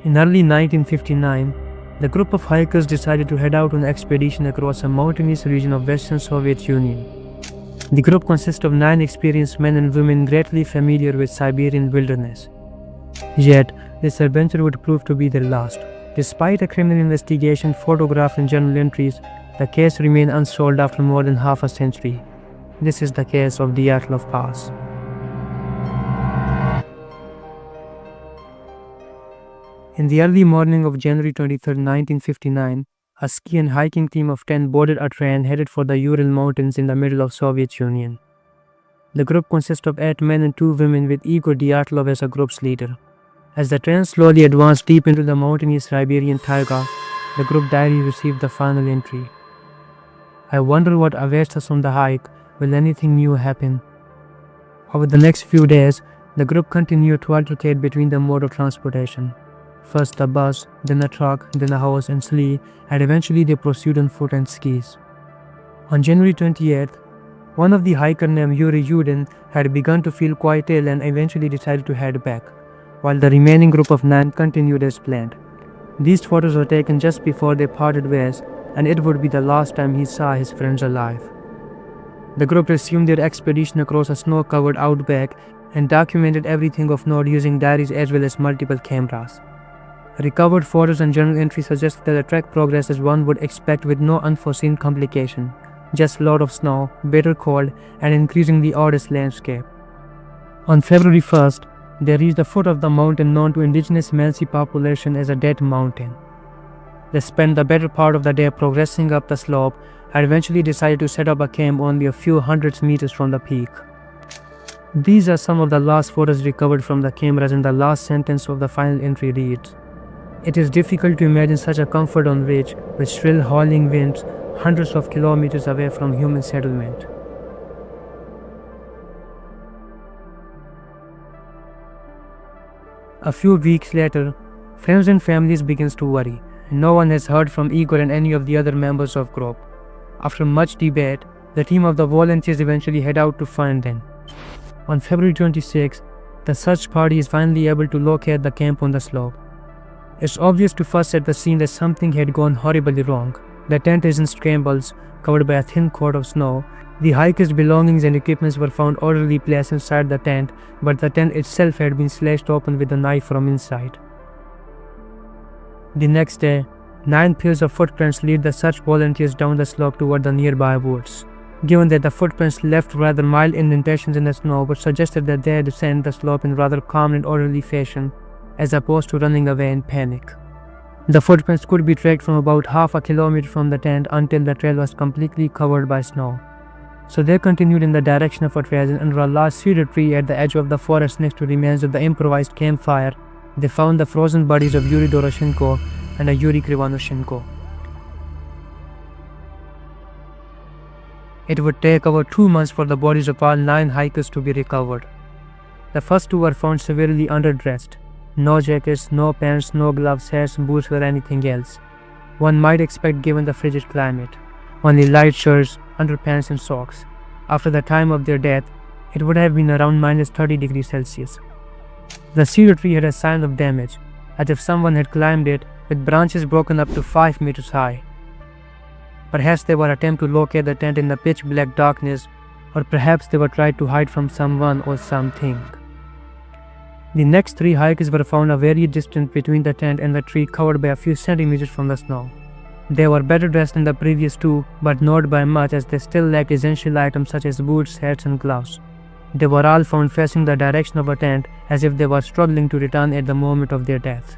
In early 1959, the group of hikers decided to head out on an expedition across a mountainous region of Western Soviet Union. The group consists of 9 experienced men and women greatly familiar with Siberian wilderness. Yet, this adventure would prove to be their last. Despite a criminal investigation, photographs and journal entries, the case remained unsolved after more than half a century. This is the case of Dyatlov Pass. In the early morning of January 23, 1959, a ski and hiking team of 10 boarded a train headed for the Ural Mountains in the middle of Soviet Union. The group consists of 8 men and 2 women with Igor Dyatlov as a group's leader. As the train slowly advanced deep into the mountainous Siberian taiga, the group diary received the final entry. "I wonder what awaits us on the hike. Will anything new happen?" Over the next few days, the group continued to alternate between the mode of transportation. First a bus, then a truck, then a horse and sleigh, and eventually they proceeded on foot and skis. On January 28th, one of the hikers named Yuri had begun to feel quite ill and eventually decided to head back, while the remaining group of 9 continued as planned. These photos were taken just before they parted ways, and it would be the last time he saw his friends alive. The group resumed their expedition across a snow-covered outback and documented everything of note using diaries as well as multiple cameras. Recovered photos and journal entries suggest that the trek progressed as one would expect with no unforeseen complication, just a lot of snow, bitter cold, and increasingly odorous landscape. On February 1st, they reached the foot of the mountain known to indigenous Mansi population as a Dead Mountain. They spent the better part of the day progressing up the slope and eventually decided to set up a camp only a few hundred meters from the peak. These are some of the last photos recovered from the cameras, and the last sentence of the final entry reads, "It is difficult to imagine such a comfort on ridge with shrill howling winds hundreds of kilometers away from human settlement." A few weeks later, friends and families begin to worry. No one has heard from Igor and any of the other members of the group. After much debate, the team of the volunteers eventually head out to find them. On February 26, the search party is finally able to locate the camp on the slope. It's obvious to first at the scene that something had gone horribly wrong. The tent is in shambles, covered by a thin coat of snow. The hikers' belongings and equipment were found orderly placed inside the tent, but the tent itself had been slashed open with a knife from inside. The next day, 9 pairs of footprints lead the search volunteers down the slope toward the nearby woods. Given that the footprints left rather mild indentations in the snow, which suggested that they had descended the slope in rather calm and orderly fashion, as opposed to running away in panic. The footprints could be tracked from about half a kilometer from the tent until the trail was completely covered by snow. So they continued in the direction of a trail, and under a large cedar tree at the edge of the forest next to remains of the improvised campfire, they found the frozen bodies of Yuri Doroshenko and a Yuri Krivonoshenko. It would take over 2 months for the bodies of all 9 hikers to be recovered. The first 2 were found severely underdressed. No jackets, no pants, no gloves, hats, boots, or anything else. One might expect given the frigid climate. Only light shirts, underpants, and socks. After the time of their death, it would have been around -30 degrees Celsius. The cedar tree had a sign of damage, as if someone had climbed it, with branches broken up to 5 meters high. Perhaps they were attempting to locate the tent in the pitch black darkness, or perhaps they were trying to hide from someone or something. The next 3 hikers were found a very distance between the tent and the tree, covered by a few centimeters from the snow. They were better dressed than the previous 2, but not by much, as they still lacked essential items such as boots, hats, and gloves. They were all found facing the direction of a tent, as if they were struggling to return at the moment of their death.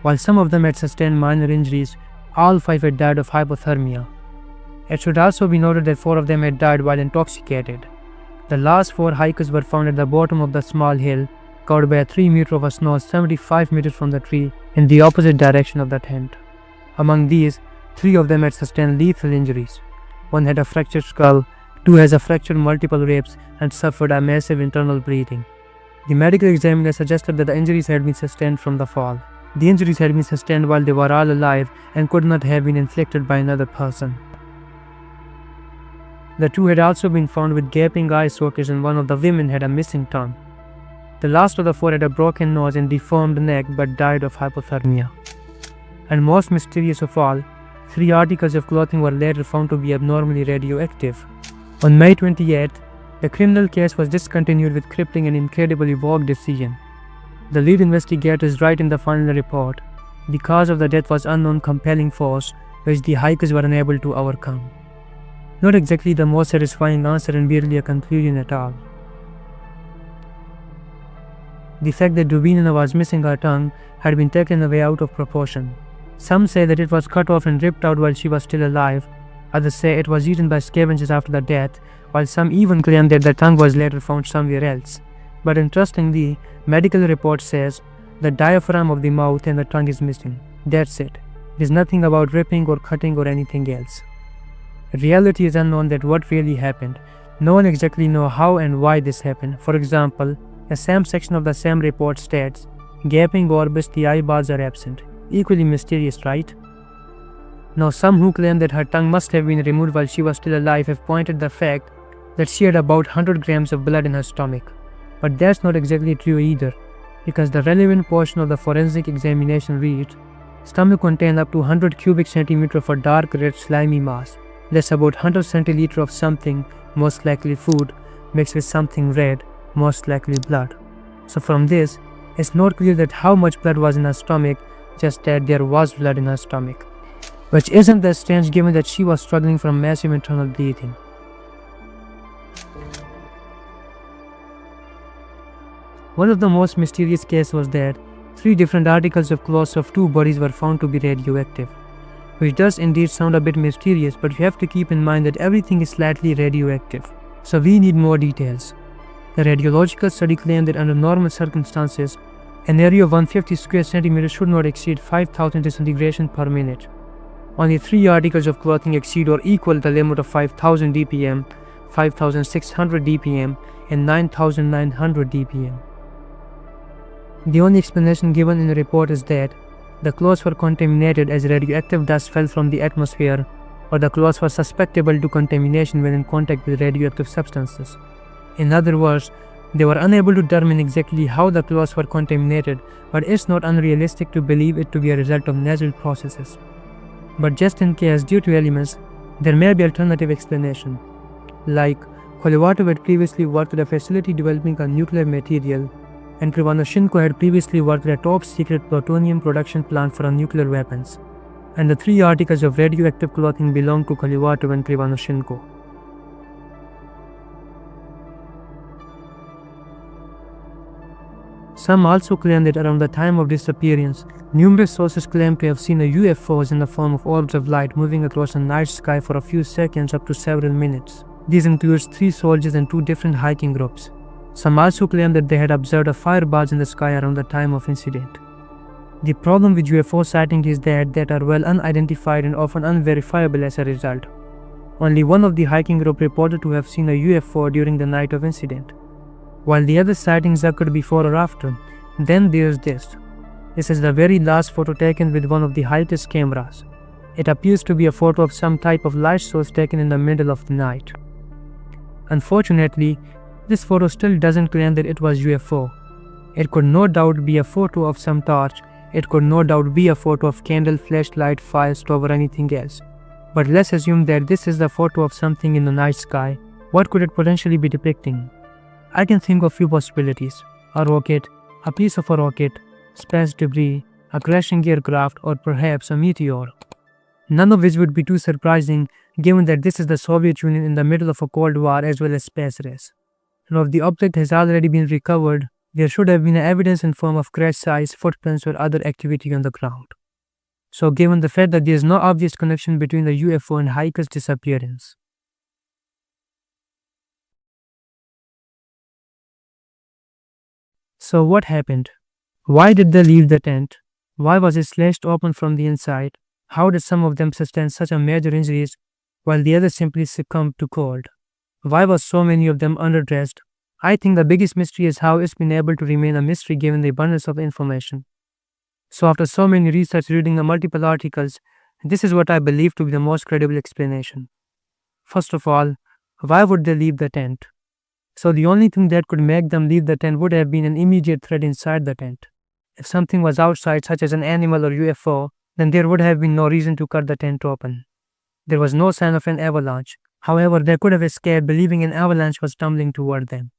While some of them had sustained minor injuries, all 5 had died of hypothermia. It should also be noted that 4 of them had died while intoxicated. The last 4 hikers were found at the bottom of the small hill, covered by a 3 meter of snow 75 meters from the tree in the opposite direction of the tent. Among these, 3 of them had sustained lethal injuries. One had a fractured skull, 2 has a fractured multiple ribs, and suffered a massive internal bleeding. The medical examiner suggested that the injuries had been sustained from the fall. The injuries had been sustained while they were all alive and could not have been inflicted by another person. The 2 had also been found with gaping eye sockets, and one of the women had a missing tongue. The last of the four had a broken nose and deformed neck but died of hypothermia. And most mysterious of all, 3 articles of clothing were later found to be abnormally radioactive. On May 28, the criminal case was discontinued with crippling and incredibly vague decision. The lead investigators write in the final report, the cause of the death was unknown compelling force which the hikers were unable to overcome. Not exactly the most satisfying answer and barely a conclusion at all. The fact that Dubinina was missing her tongue had been taken away out of proportion. Some say that it was cut off and ripped out while she was still alive, others say it was eaten by scavengers after the death, while some even claim that the tongue was later found somewhere else. But interestingly, medical report says the diaphragm of the mouth and the tongue is missing. That's it. There's nothing about ripping or cutting or anything else. Reality is unknown that what really happened. No one exactly knows how and why this happened. For example, the same section of the same report states, gaping orbits, the eyeballs are absent. Equally mysterious, right? Now some who claim that her tongue must have been removed while she was still alive have pointed the fact that she had about 100 grams of blood in her stomach. But that's not exactly true either, because the relevant portion of the forensic examination reads, stomach contained up to 100 cubic centimeter of a dark red slimy mass. That's about 100 centiliter of something, most likely food, mixed with something red, most likely blood. So from this, it's not clear that how much blood was in her stomach, just that there was blood in her stomach. Which isn't that strange given that she was struggling from massive internal bleeding. One of the most mysterious cases was that 3 different articles of clothes of 2 bodies were found to be radioactive. Which does indeed sound a bit mysterious, but you have to keep in mind that everything is slightly radioactive. So we need more details. The radiological study claimed that under normal circumstances, an area of 150 square centimeters should not exceed 5000 disintegration per minute. Only 3 articles of clothing exceed or equal the limit of 5000 dpm, 5600 dpm, and 9900 dpm. The only explanation given in the report is that the clothes were contaminated as radioactive dust fell from the atmosphere, or the clothes were susceptible to contamination when in contact with radioactive substances. In other words, they were unable to determine exactly how the clothes were contaminated, but it's not unrealistic to believe it to be a result of natural processes. But just in case, due to elements, there may be alternative explanation. Like, Kolevatov had previously worked at a facility developing a nuclear material, and Krivonoshenko had previously worked at a top-secret plutonium production plant for nuclear weapons. And the 3 articles of radioactive clothing belonged to Kolevatov and Krivonoshenko. Some also claim that around the time of disappearance, numerous sources claim to have seen UFOs in the form of orbs of light moving across the night sky for a few seconds up to several minutes. These includes 3 soldiers and 2 different hiking groups. Some also claim that they had observed a fireball in the sky around the time of incident. The problem with UFO sightings is that they are well unidentified and often unverifiable as a result. Only one of the hiking group reported to have seen a UFO during the night of incident, while the other sightings occurred before or after. Then there's this. This is the very last photo taken with one of the highest cameras. It appears to be a photo of some type of light source taken in the middle of the night. Unfortunately, this photo still doesn't claim that it was UFO. It could no doubt be a photo of some torch. It could no doubt be a photo of candle, flashlight, fire stove or anything else. But let's assume that this is the photo of something in the night sky. What could it potentially be depicting? I can think of few possibilities. A rocket, a piece of a rocket, space debris, a crashing aircraft, or perhaps a meteor. None of which would be too surprising given that this is the Soviet Union in the middle of a Cold War as well as space race. And if the object has already been recovered, there should have been evidence in form of crash sites, footprints, or other activity on the ground. So given the fact that there is no obvious connection between the UFO and hikers' disappearance. So what happened? Why did they leave the tent? Why was it slashed open from the inside? How did some of them sustain such a major injuries while the others simply succumbed to cold? Why was so many of them underdressed? I think the biggest mystery is how it's been able to remain a mystery given the abundance of information. So after so many research reading the multiple articles, this is what I believe to be the most credible explanation. First of all, why would they leave the tent? So the only thing that could make them leave the tent would have been an immediate threat inside the tent. If something was outside, such as an animal or UFO, then there would have been no reason to cut the tent open. There was no sign of an avalanche. However, they could have escaped believing an avalanche was tumbling toward them.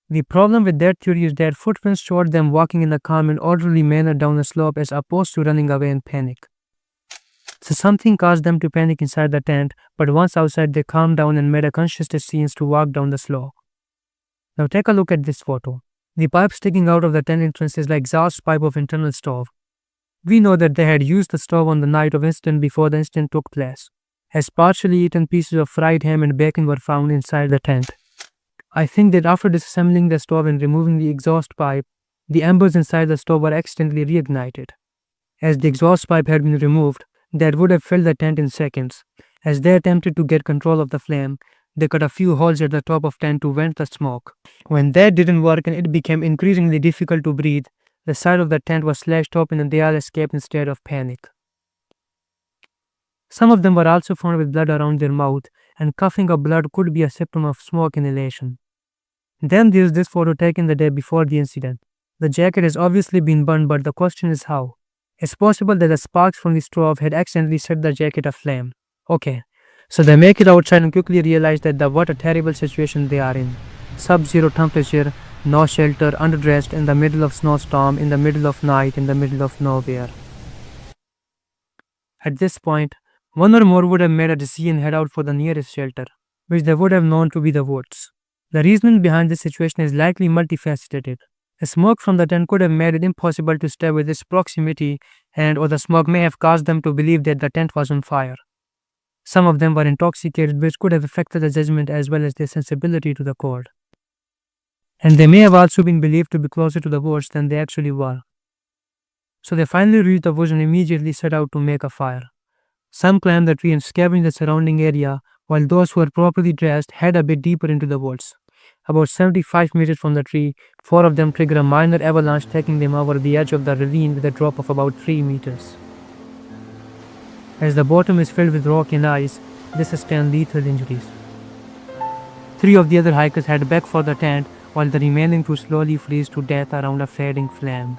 The problem with that theory is that footprints showed them walking in a calm and orderly manner down a slope as opposed to running away in panic. So something caused them to panic inside the tent, but once outside they calmed down and made a conscious decision to walk down the slope. Now take a look at this photo. The pipe sticking out of the tent entrance is the exhaust pipe of internal stove. We know that they had used the stove on the night of incident before the incident took place, as partially eaten pieces of fried ham and bacon were found inside the tent. I think that after disassembling the stove and removing the exhaust pipe, the embers inside the stove were accidentally reignited. As the exhaust pipe had been removed, that would have filled the tent in seconds. As they attempted to get control of the flame, they cut a few holes at the top of the tent to vent the smoke. When that didn't work and it became increasingly difficult to breathe, the side of the tent was slashed open and they all escaped in a state of panic. Some of them were also found with blood around their mouth, and coughing up blood could be a symptom of smoke inhalation. Then there's this photo taken the day before the incident. The jacket has obviously been burned, but the question is how. It's possible that the sparks from the stove had accidentally set the jacket aflame. Okay, so they make it outside and quickly realize that what a terrible situation they are in. Sub-zero temperature, no shelter, underdressed, in the middle of snowstorm, in the middle of night, in the middle of nowhere. At this point, one or more would have made a decision and head out for the nearest shelter, which they would have known to be the woods. The reasoning behind this situation is likely multifaceted. The smoke from the tent could have made it impossible to stay with its proximity, or the smoke may have caused them to believe that the tent was on fire. Some of them were intoxicated, which could have affected the judgment as well as their sensibility to the cold. And they may have also been believed to be closer to the woods than they actually were. So they finally reached the woods and immediately set out to make a fire. Some climbed the tree and scavenged the surrounding area, while those who were properly dressed head a bit deeper into the woods. About 75 meters from the tree, 4 of them trigger a minor avalanche, taking them over the edge of the ravine with a drop of about 3 meters. As the bottom is filled with rock and ice, they sustain lethal injuries. 3 of the other hikers head back for the tent, while the remaining 2 slowly freeze to death around a fading flame.